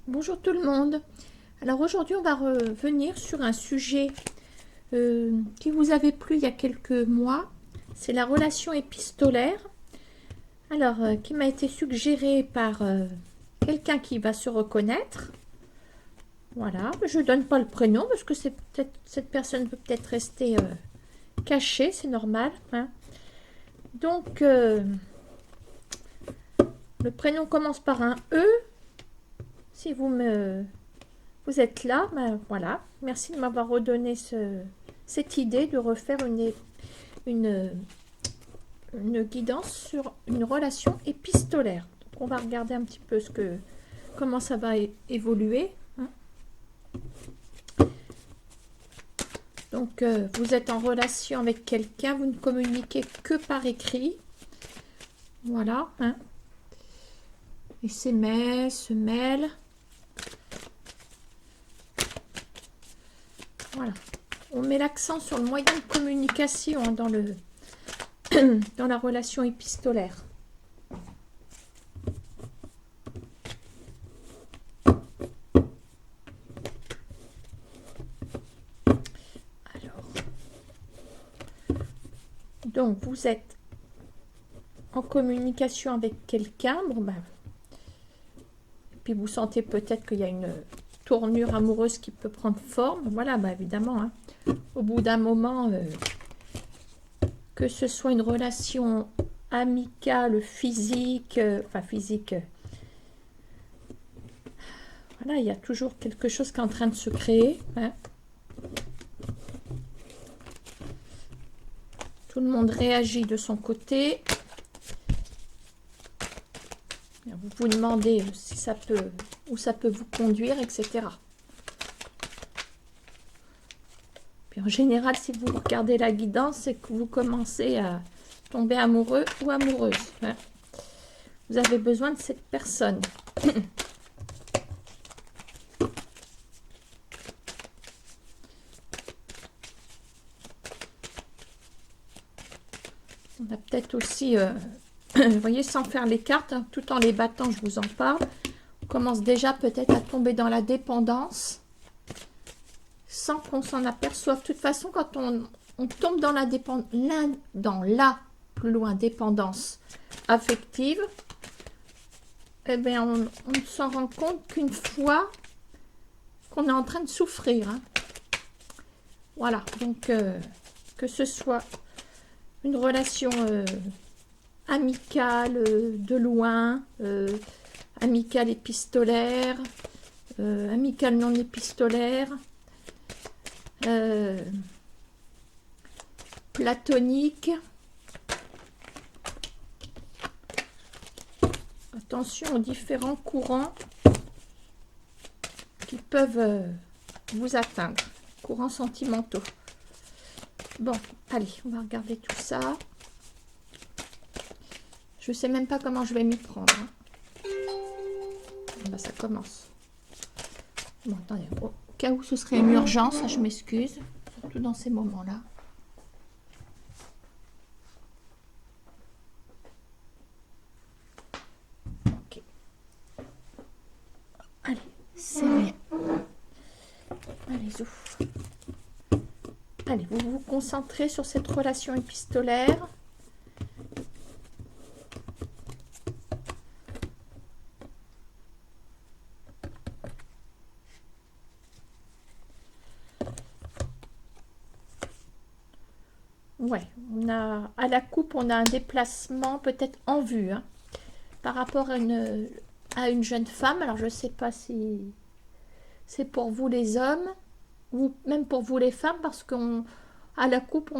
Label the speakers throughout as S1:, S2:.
S1: Bonjour tout le monde. Alors aujourd'hui on va revenir sur un sujet qui vous avait plu il y a quelques mois. C'est la relation épistolaire. Alors qui m'a été suggérée par quelqu'un qui va se reconnaître. Voilà, je ne donne pas le prénom parce que cette personne peut peut-être rester cachée, c'est normal, hein. Donc le prénom commence par un E. Si vous êtes là, ben voilà. Merci de m'avoir redonné cette idée de refaire une, une guidance sur une relation épistolaire. Donc on va regarder un petit peu comment ça va évoluer, hein. Donc vous êtes en relation avec quelqu'un, vous ne communiquez que par écrit. Voilà, hein. Et se mêlent. Voilà. On met l'accent sur le moyen de communication dans la relation épistolaire. Alors, donc vous êtes en communication avec quelqu'un, bon ben, et puis vous sentez peut-être qu'il y a une tournure amoureuse qui peut prendre forme. Voilà, ben évidemment, hein, au bout d'un moment, que ce soit une relation amicale, physique, enfin physique, voilà, il y a toujours quelque chose qui est en train de se créer, hein. Tout le monde réagit de son côté. Vous vous demandez si ça peut, où ça peut vous conduire, etc. Puis en général, si vous regardez la guidance, c'est que vous commencez à tomber amoureux ou amoureuse, hein. Vous avez besoin de cette personne. On a peut-être aussi, vous voyez, sans faire les cartes, hein, tout en les battant, je vous en parle. On commence déjà peut-être à tomber dans la dépendance, sans qu'on s'en aperçoive. De toute façon, quand on tombe dans la plus loin, dépendance affective, eh bien, on ne s'en rend compte qu'une fois qu'on est en train de souffrir, hein. Voilà, donc que ce soit une relation amicale de loin, amicale épistolaire, amicale non épistolaire, platonique. Attention aux différents courants qui peuvent vous atteindre, courants sentimentaux. Bon, allez, on va regarder tout ça. Je ne sais même pas comment je vais m'y prendre, hein. Ben, ça commence. Bon, attendez, au cas où ce serait une urgence, je m'excuse, surtout dans ces moments-là. Ok. Allez, c'est rien. Allez, ouf. Allez, vous vous concentrez sur cette relation épistolaire. Ouais, à la coupe, on a un déplacement peut-être en vue, hein, par rapport à une jeune femme. Alors, je ne sais pas si c'est pour vous les hommes ou même pour vous les femmes, parce qu'à la coupe,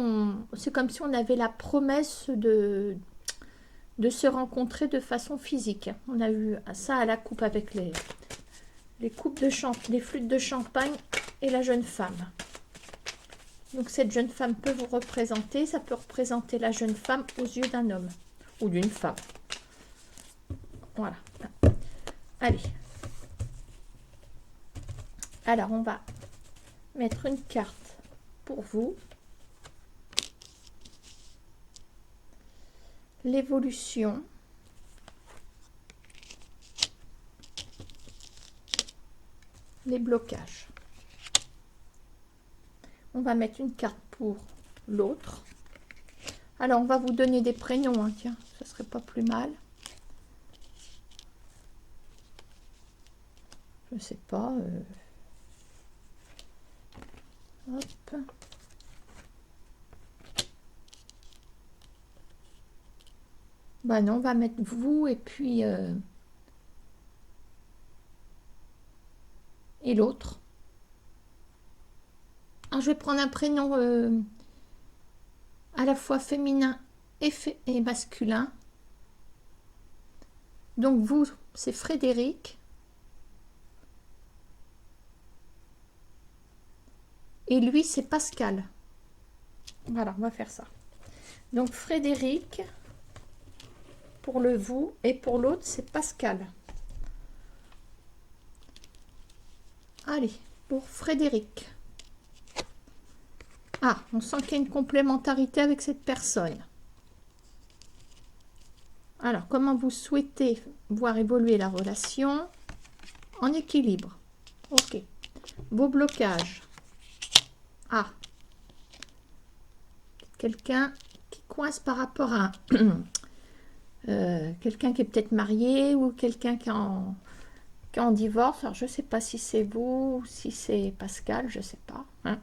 S1: c'est comme si on avait la promesse de se rencontrer de façon physique. On a eu ça à la coupe avec les coupes de les flûtes de champagne et la jeune femme. Donc cette jeune femme peut vous représenter, ça peut représenter la jeune femme aux yeux d'un homme ou d'une femme. Voilà. Allez. Alors on va mettre une carte pour vous. L'évolution. les blocages. On va mettre une carte pour l'autre. Alors, on va vous donner des prénoms, hein, tiens, ça serait pas plus mal. Je sais pas. Hop. Bah non, on va mettre vous et puis et l'autre. Alors, je vais prendre un prénom à la fois féminin et masculin. Donc vous, c'est Frédéric. Et lui, c'est Pascal. Voilà, on va faire ça. Donc Frédéric pour le vous et pour l'autre, c'est Pascal. Allez, pour Frédéric. Ah, on sent qu'il y a une complémentarité avec cette personne. Alors, comment vous souhaitez voir évoluer la relation? En équilibre. Ok. Vos blocages. Ah. Quelqu'un qui coince par rapport à quelqu'un qui est peut-être marié ou quelqu'un qui est en divorce. Alors, je ne sais pas si c'est vous ou si c'est Pascal, je ne sais pas. Hein.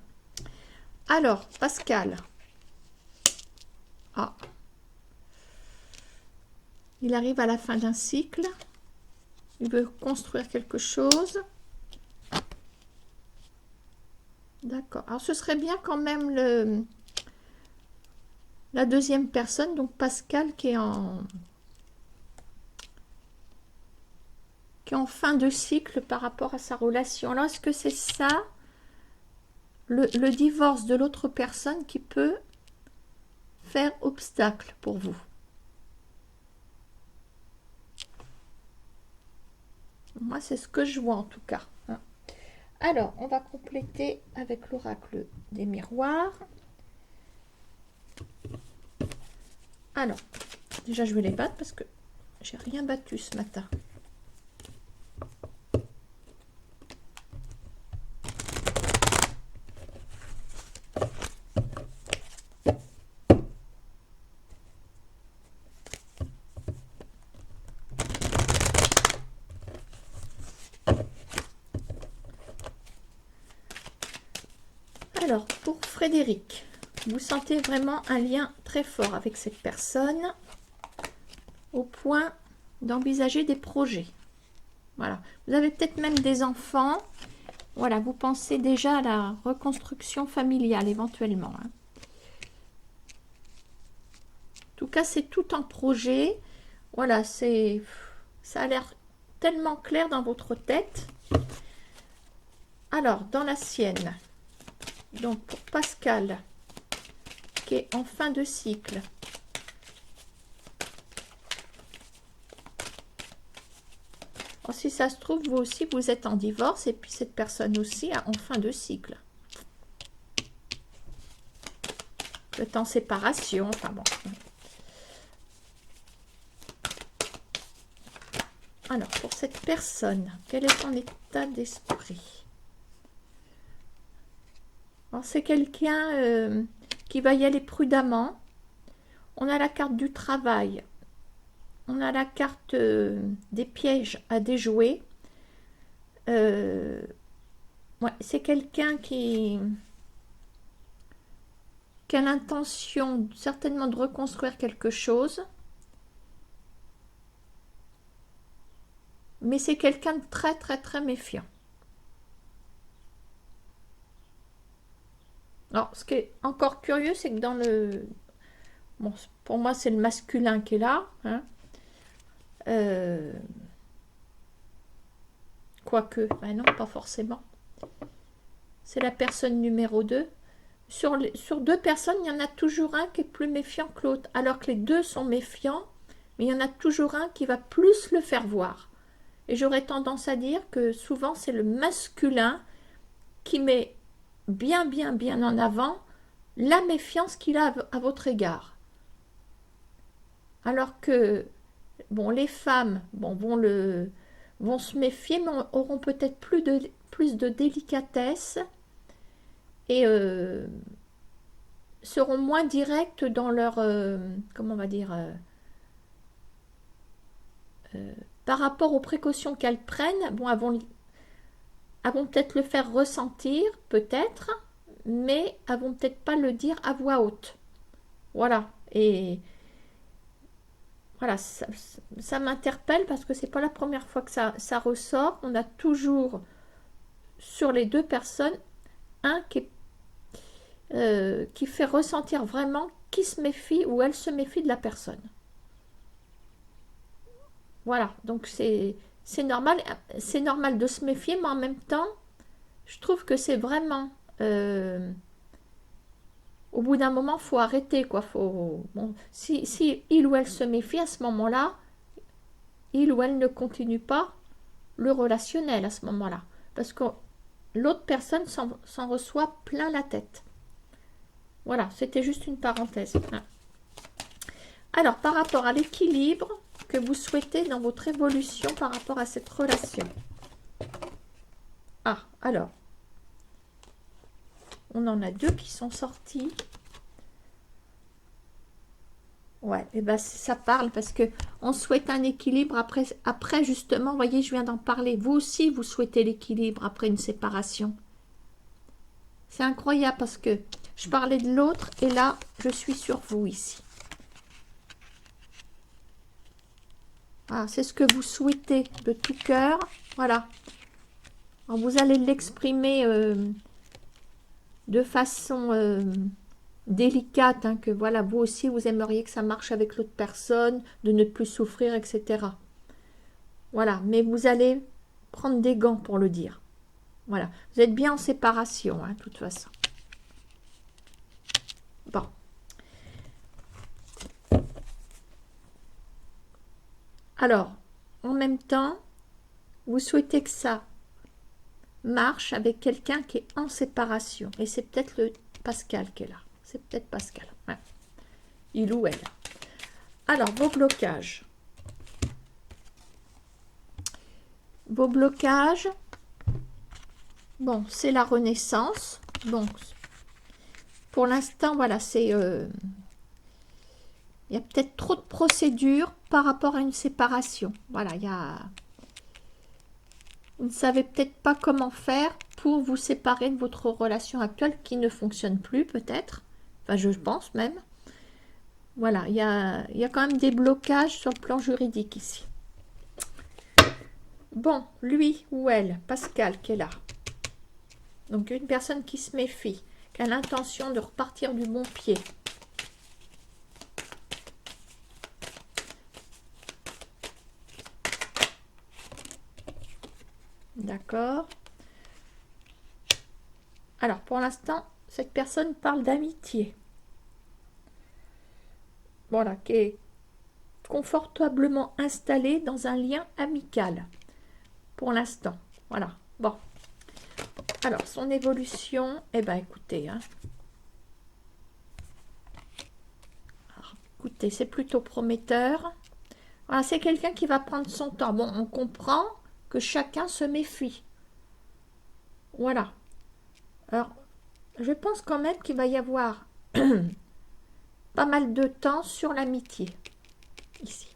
S1: Alors, Pascal. Ah. Il arrive à la fin d'un cycle. Il veut construire quelque chose. D'accord. Alors, ce serait bien quand même la deuxième personne, donc Pascal, qui est en fin de cycle par rapport à sa relation. Alors, est-ce que c'est ça, le divorce de l'autre personne qui peut faire obstacle pour vous? Moi, c'est ce que je vois en tout cas. Hein. Alors, on va compléter avec l'oracle des miroirs. Alors, déjà, je vais les battre parce que j'ai rien battu ce matin. Alors, pour Frédéric, vous sentez vraiment un lien très fort avec cette personne au point d'envisager des projets. Voilà. Vous avez peut-être même des enfants. Voilà, vous pensez déjà à la reconstruction familiale éventuellement. Hein. En tout cas, c'est tout en projet. Voilà, ça a l'air tellement clair dans votre tête. Alors, dans la sienne, donc pour Pascal, qui est en fin de cycle. Alors, si ça se trouve, vous aussi, vous êtes en divorce et puis cette personne aussi en fin de cycle. Vous êtes en séparation, enfin bon. Alors, pour cette personne, quel est son état d'esprit? C'est quelqu'un qui va y aller prudemment. On a la carte du travail. On a la carte des pièges à déjouer. Ouais, c'est quelqu'un qui a l'intention certainement de reconstruire quelque chose. Mais c'est quelqu'un de très très très méfiant. Alors, ce qui est encore curieux, c'est que dans le... Bon, pour moi, c'est le masculin qui est là. Hein. Quoique, ben non, pas forcément. C'est la personne numéro 2. Sur deux personnes, il y en a toujours un qui est plus méfiant que l'autre. Alors que les deux sont méfiants, mais il y en a toujours un qui va plus le faire voir. Et j'aurais tendance à dire que souvent, c'est le masculin qui met bien en avant la méfiance qu'il a à votre égard. Alors que, bon, les femmes, bon, vont vont se méfier, mais auront peut-être plus de délicatesse et seront moins directs dans leur, comment on va dire, par rapport aux précautions qu'elles prennent. Bon, elles vont peut-être le faire ressentir, peut-être, mais elles vont peut-être pas le dire à voix haute. Voilà. Et voilà, ça m'interpelle parce que c'est pas la première fois que ça ressort. On a toujours sur les deux personnes un qui fait ressentir vraiment qui se méfie ou elle se méfie de la personne. Voilà, donc c'est normal de se méfier, mais en même temps, je trouve que c'est vraiment au bout d'un moment, faut arrêter quoi. Bon, si il ou elle se méfie à ce moment-là, il ou elle ne continue pas le relationnel à ce moment-là, parce que l'autre personne s'en reçoit plein la tête. Voilà, c'était juste une parenthèse. Alors, par rapport à l'équilibre que vous souhaitez dans votre évolution par rapport à cette relation. Ah, alors, on en a deux qui sont sortis. Ouais, et ben ça parle parce que on souhaite un équilibre après justement, vous voyez, je viens d'en parler. Vous aussi, vous souhaitez l'équilibre après une séparation. C'est incroyable parce que je parlais de l'autre et là, je suis sur vous ici. Ah, c'est ce que vous souhaitez de tout cœur. Voilà. Alors, vous allez l'exprimer de façon délicate, hein, que voilà, vous aussi, vous aimeriez que ça marche avec l'autre personne, de ne plus souffrir, etc. Voilà, mais vous allez prendre des gants pour le dire. Voilà, vous êtes bien en séparation, hein, de toute façon. Bon. Alors, en même temps, vous souhaitez que ça marche avec quelqu'un qui est en séparation. Et c'est peut-être le Pascal qui est là. C'est peut-être Pascal. Ouais. Il ou elle. Alors, vos blocages. Vos blocages. Bon, c'est la renaissance. Donc, pour l'instant, voilà, c'est... il y a peut-être trop de procédures par rapport à une séparation. Voilà, il y a... Vous ne savez peut-être pas comment faire pour vous séparer de votre relation actuelle qui ne fonctionne plus, peut-être. Enfin, je pense même. Voilà, il y a quand même des blocages sur le plan juridique ici. Bon, lui ou elle, Pascal, qui est là. Donc, une personne qui se méfie, qui a l'intention de repartir du bon pied. D'accord. Alors, pour l'instant, cette personne parle d'amitié. Voilà, qui est confortablement installée dans un lien amical. Pour l'instant. Voilà. Bon. Alors, son évolution, eh bien, écoutez, hein. Alors, écoutez, c'est plutôt prometteur. Voilà, c'est quelqu'un qui va prendre son temps. Bon, on comprend que chacun se méfie. Voilà. Alors, je pense quand même qu'il va y avoir pas mal de temps sur l'amitié, ici.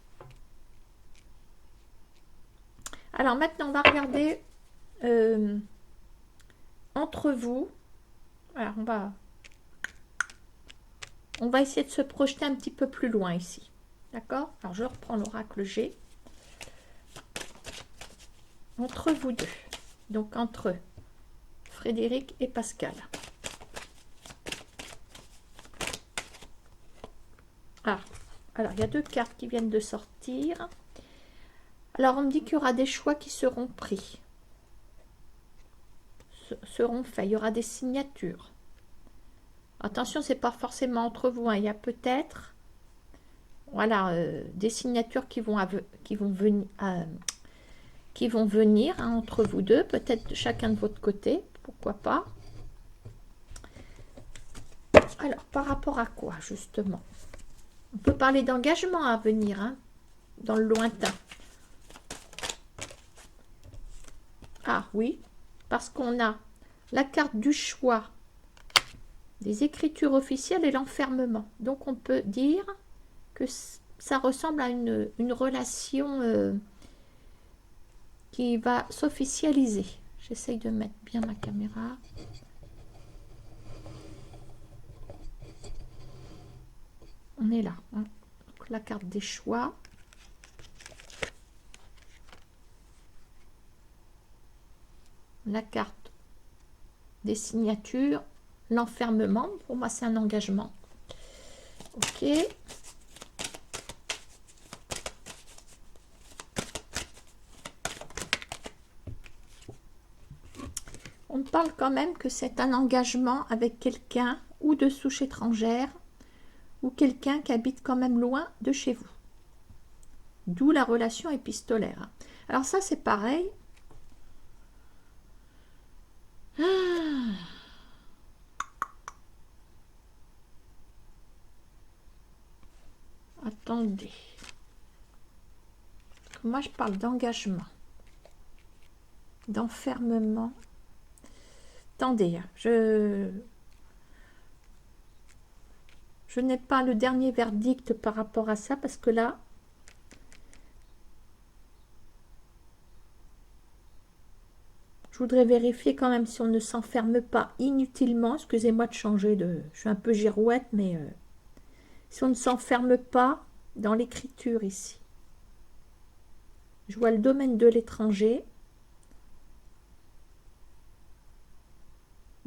S1: Alors, maintenant, on va regarder entre vous. Alors, on va essayer de se projeter un petit peu plus loin ici. D'accord? Alors, je reprends l'oracle G. Entre vous deux. Donc, entre Frédéric et Pascal. Ah, alors il y a deux cartes qui viennent de sortir. Alors on me dit qu'il y aura des choix qui seront pris. Seront faits. Il y aura des signatures. Attention, c'est pas forcément entre vous, hein. Il y a peut-être voilà, des signatures qui vont venir hein, entre vous deux, peut-être chacun de votre côté, pourquoi pas. Alors, par rapport à quoi, justement? On peut parler d'engagement à venir, hein, dans le lointain. Ah oui, parce qu'on a la carte du choix, des écritures officielles et l'enfermement. Donc on peut dire que ça ressemble à une relation qui va s'officialiser. J'essaye de mettre bien ma caméra. On est là. Hein. Donc, la carte des choix. La carte des signatures. L'enfermement. Pour moi, c'est un engagement. Ok. On parle quand même que c'est un engagement avec quelqu'un ou de souche étrangère ou quelqu'un qui habite quand même loin de chez vous. D'où la relation épistolaire. Alors ça, c'est pareil. Ah. Attendez. Moi, je parle d'engagement, d'enfermement. Attendez, je n'ai pas le dernier verdict par rapport à ça, parce que là, je voudrais vérifier quand même si on ne s'enferme pas inutilement. Excusez-moi de changer de... Je suis un peu girouette, mais si on ne s'enferme pas dans l'écriture ici. Je vois le domaine de l'étranger.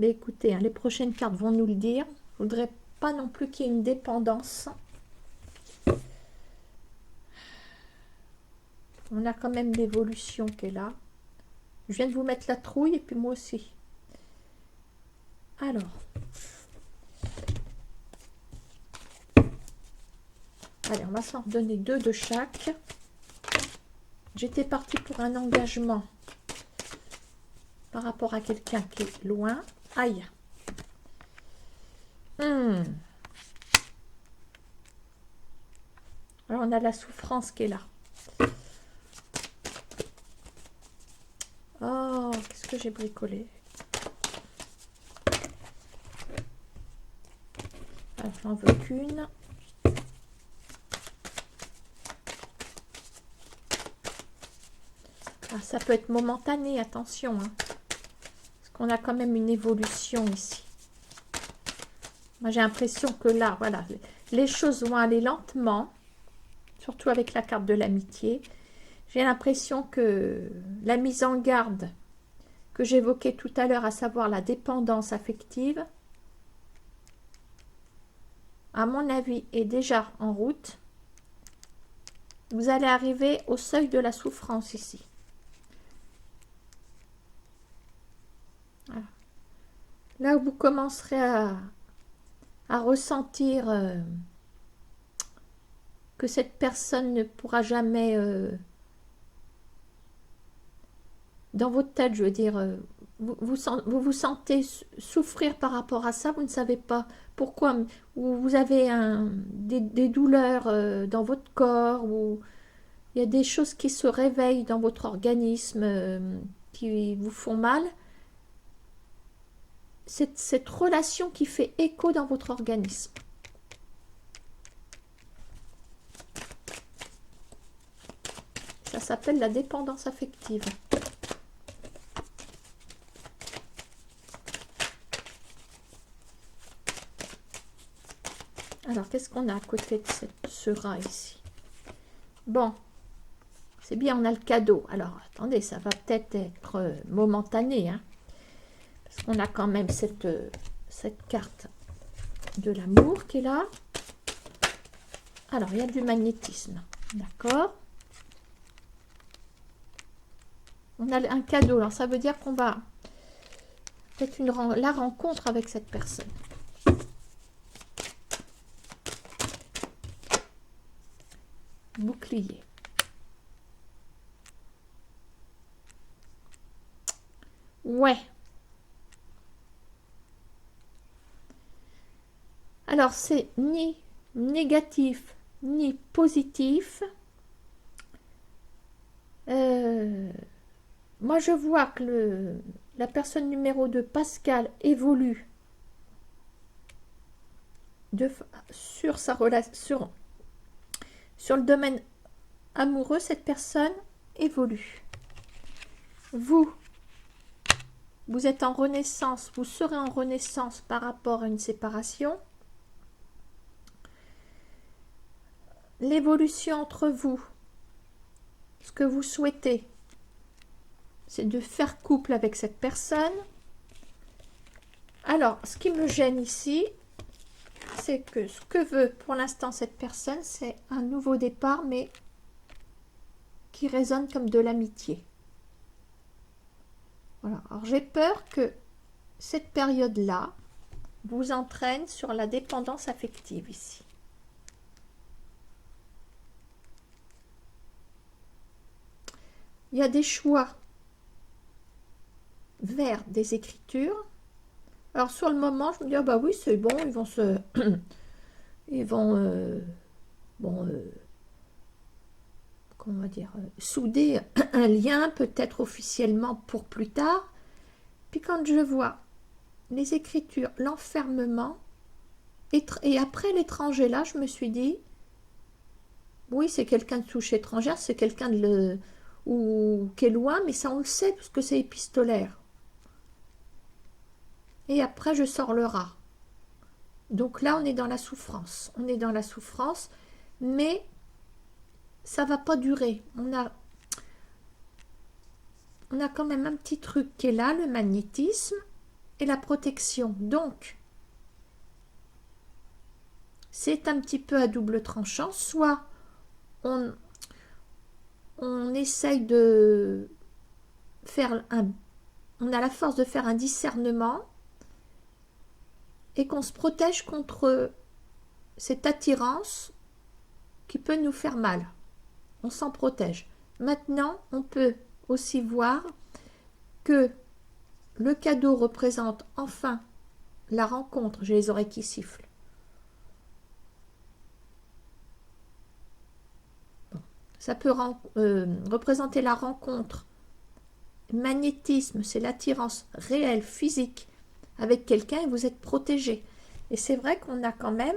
S1: Mais écoutez, hein, les prochaines cartes vont nous le dire. Je voudrais pas non plus qu'il y ait une dépendance. On a quand même l'évolution qui est là. Je viens de vous mettre la trouille et puis moi aussi. Alors. Allez, on va s'en redonner 2 de chaque. J'étais partie pour un engagement par rapport à quelqu'un qui est loin. Aïe. Alors, on a la souffrance qui est là. Oh, qu'est-ce que j'ai bricolé. Alors, j'en veux qu'une. Ah, ça peut être momentané, attention. Hein, parce qu'on a quand même une évolution ici. Moi, j'ai l'impression que là, voilà, les choses vont aller lentement. Surtout avec la carte de l'amitié. J'ai l'impression que la mise en garde que j'évoquais tout à l'heure, à savoir la dépendance affective, à mon avis, est déjà en route. Vous allez arriver au seuil de la souffrance ici. Voilà. Là où vous commencerez à ressentir que cette personne ne pourra jamais, dans votre tête, je veux dire, vous sentez souffrir par rapport à ça, vous ne savez pas pourquoi, ou vous avez des douleurs dans votre corps, ou il y a des choses qui se réveillent dans votre organisme qui vous font mal. Cette relation qui fait écho dans votre organisme. Ça s'appelle la dépendance affective. Alors, qu'est-ce qu'on a à côté de ce rat ici? Bon, c'est bien, on a le cadeau. Alors, attendez, ça va peut-être être momentané, hein, parce qu'on a quand même cette carte de l'amour qui est là. Alors, il y a du magnétisme, d'accord. On a un cadeau, alors ça veut dire qu'on va peut-être la rencontre avec cette personne. Bouclier. Ouais. Alors, c'est ni négatif, ni positif. moi je vois que la personne numéro 2, Pascal, évolue sur sa relation, sur le domaine amoureux. Cette personne évolue. Vous êtes en renaissance, vous serez en renaissance par rapport à une séparation. L'évolution entre vous, ce que vous souhaitez, c'est de faire couple avec cette personne. Alors, ce qui me gêne ici, c'est que ce que veut pour l'instant cette personne, c'est un nouveau départ, mais qui résonne comme de l'amitié. Voilà. Alors, j'ai peur que cette période-là vous entraîne sur la dépendance affective ici. Il y a des choix vers des écritures. Alors sur le moment, je me dis, ah bah oui, c'est bon, ils vont se... ils vont... comment on va dire, souder un lien, peut-être officiellement pour plus tard. Puis quand je vois les écritures, l'enfermement, et après l'étranger là, je me suis dit, oui, c'est quelqu'un de souche étrangère, c'est quelqu'un ou qui est loin, mais ça on le sait, parce que c'est épistolaire. Et après, je sors le rat. Donc là, on est dans la souffrance. On est dans la souffrance, mais ça va pas durer. On a quand même un petit truc qui est là, le magnétisme et la protection. Donc, c'est un petit peu à double tranchant. Soit on essaye de faire on a la force de faire un discernement et qu'on se protège contre cette attirance qui peut nous faire mal. On s'en protège. Maintenant, on peut aussi voir que le cadeau représente enfin la rencontre. J'ai les oreilles qui sifflent. Bon. Ça peut représenter la rencontre. Magnétisme, c'est l'attirance réelle, physique, avec quelqu'un et vous êtes protégé. Et c'est vrai qu'on a quand même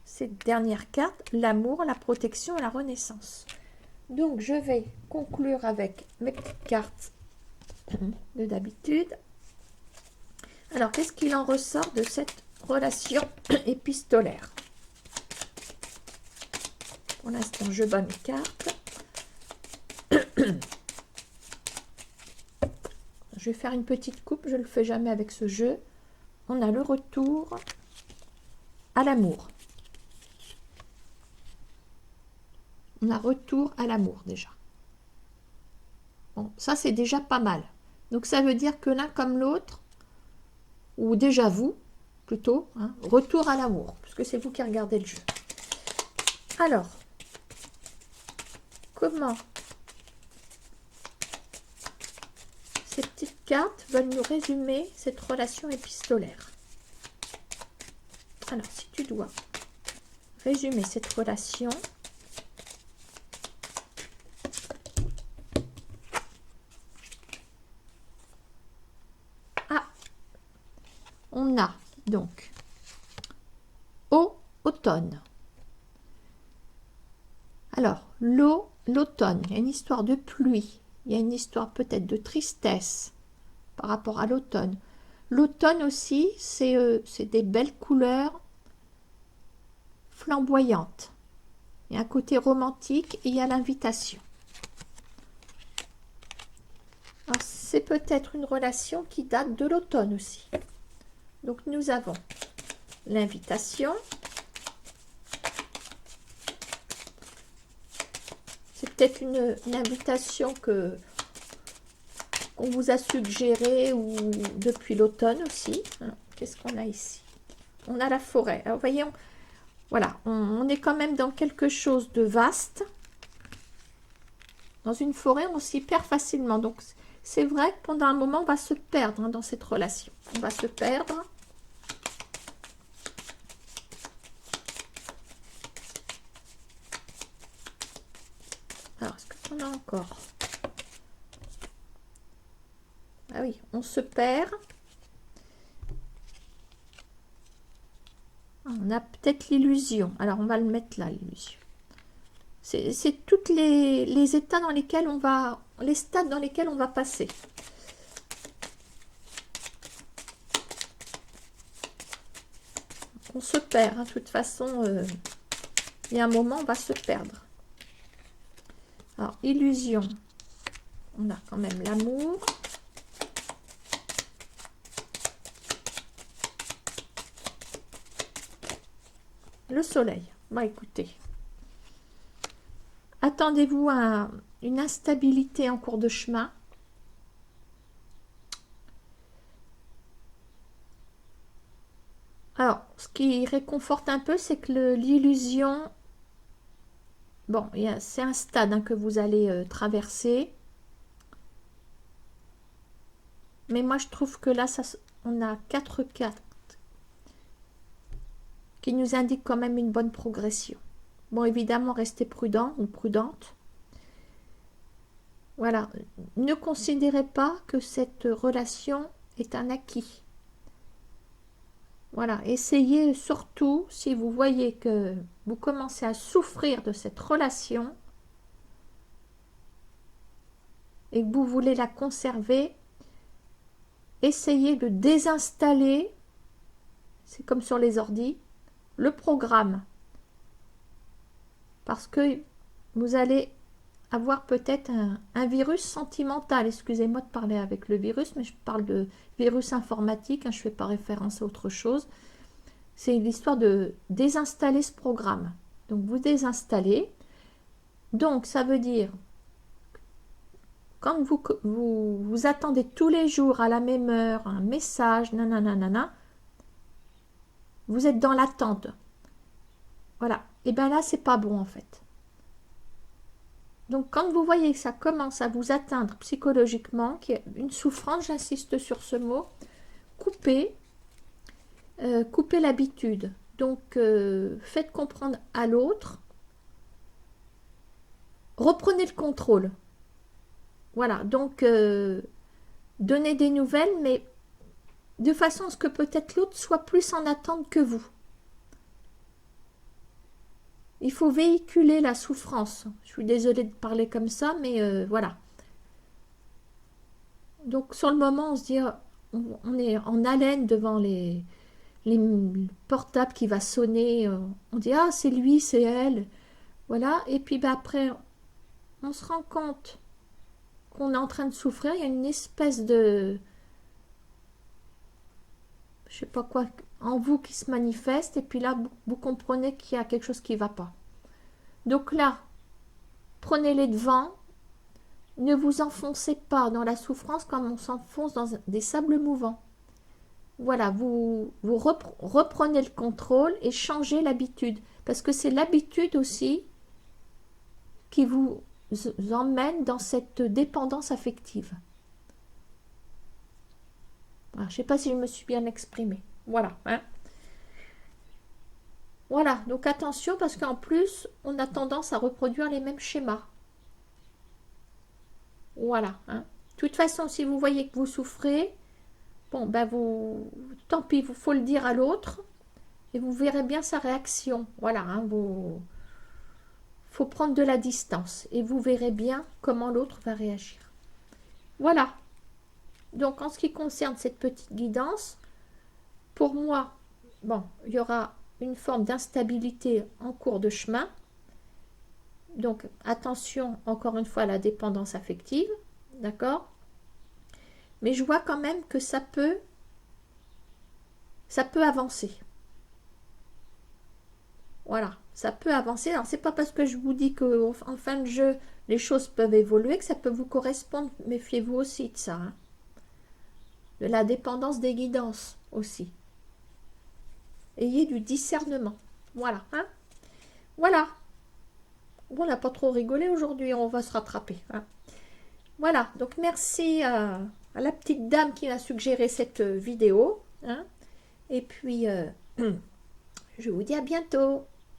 S1: cette dernière carte, l'amour, la protection et la renaissance. Donc je vais conclure avec mes petites cartes de d'habitude. Alors qu'est-ce qu'il en ressort de cette relation épistolaire? Pour l'instant je bats mes cartes. Je vais faire une petite coupe, je ne le fais jamais avec ce jeu. On a le retour à l'amour. On a retour à l'amour déjà. Bon, ça c'est déjà pas mal. Donc ça veut dire que l'un comme l'autre, ou déjà vous, plutôt, hein, retour à l'amour, puisque c'est vous qui regardez le jeu. Alors, comment ces petites cartes veulent nous résumer cette relation épistolaire? Alors, si tu dois résumer cette relation, on a donc automne. Alors, l'automne, il y a une histoire de pluie, il y a une histoire peut-être de tristesse par rapport à l'automne. L'automne aussi, c'est des belles couleurs flamboyantes. Il y a un côté romantique et il y a l'invitation. C'est peut-être une relation qui date de l'automne aussi. Donc nous avons l'invitation. C'est peut-être une invitation qu'on vous a suggérée ou depuis l'automne aussi. Qu'est-ce qu'on a ici? On a la forêt. Alors voyez, voilà, on est quand même dans quelque chose de vaste. Dans une forêt, on s'y perd facilement. Donc c'est vrai que pendant un moment, on va se perdre dans cette relation. On va se perdre. Alors, est-ce qu'on a encore? Ah oui, on se perd. On a peut-être l'illusion. Alors, on va le mettre là, l'illusion. C'est toutes les états dans lesquels on va... Les stades dans lesquels on va passer. On se perd, hein. De toute façon, il y a un moment, on va se perdre. Alors, illusion. On a quand même l'amour. Le soleil. Bon, écoutez. Attendez-vous à une instabilité en cours de chemin. Alors, ce qui réconforte un peu, c'est que l'illusion... Bon, c'est un stade, hein, que vous allez traverser. Mais moi, je trouve que là, on a 4 cartes qui nous indiquent quand même une bonne progression. Bon, évidemment, restez prudent ou prudente. Voilà. Ne considérez pas que cette relation est un acquis. Voilà. Essayez surtout, si vous voyez que vous commencez à souffrir de cette relation et que vous voulez la conserver, essayez de désinstaller, c'est comme sur les ordis, le programme. Parce que vous allez avoir peut-être un virus sentimental. Excusez-moi de parler avec le virus, mais je parle de virus informatique, hein, je ne fais pas référence à autre chose. C'est l'histoire de désinstaller ce programme. Donc vous désinstallez. Donc ça veut dire, quand vous attendez tous les jours à la même heure un message, nanana, vous êtes dans l'attente. Voilà. Et bien là, c'est pas bon en fait. Donc quand vous voyez que ça commence à vous atteindre psychologiquement, qu'il y a une souffrance, j'insiste sur ce mot, coupez l'habitude. Donc faites comprendre à l'autre, reprenez le contrôle. Voilà, donc donnez des nouvelles, mais de façon à ce que peut-être l'autre soit plus en attente que vous. Il faut véhiculer la souffrance. Je suis désolée de parler comme ça, mais voilà. Donc sur le moment, on se dit, on est en haleine devant les portables qui va sonner. On dit, ah, c'est lui, c'est elle. Voilà. Et puis ben, après, on se rend compte qu'on est en train de souffrir. Il y a une espèce de... je sais pas quoi, en vous qui se manifeste. Et puis là, vous comprenez qu'il y a quelque chose qui ne va pas. Donc là, prenez les devants. Ne vous enfoncez pas dans la souffrance comme on s'enfonce dans des sables mouvants. Voilà, vous reprenez le contrôle et changez l'habitude. Parce que c'est l'habitude aussi qui vous emmène dans cette dépendance affective. Alors, je ne sais pas si je me suis bien exprimée. Voilà. Hein. Voilà, donc attention parce qu'en plus, on a tendance à reproduire les mêmes schémas. Voilà. Hein. De toute façon, si vous voyez que vous souffrez, bon, ben tant pis, il faut le dire à l'autre et vous verrez bien sa réaction. Voilà, hein, faut prendre de la distance et vous verrez bien comment l'autre va réagir. Voilà. Donc, en ce qui concerne cette petite guidance, pour moi, bon, il y aura une forme d'instabilité en cours de chemin. Donc, attention, encore une fois, à la dépendance affective. D'accord? Mais je vois quand même que ça peut avancer. Voilà, ça peut avancer. Alors, c'est pas parce que je vous dis qu'en fin de jeu, les choses peuvent évoluer que ça peut vous correspondre. Méfiez-vous aussi de ça. Hein. De la dépendance des guidances aussi. Ayez du discernement. Voilà. Hein. Voilà. Bon, on n'a pas trop rigolé aujourd'hui, on va se rattraper. Hein. Voilà, donc merci à la petite dame qui m'a suggéré cette vidéo. Hein. Et puis, je vous dis à bientôt.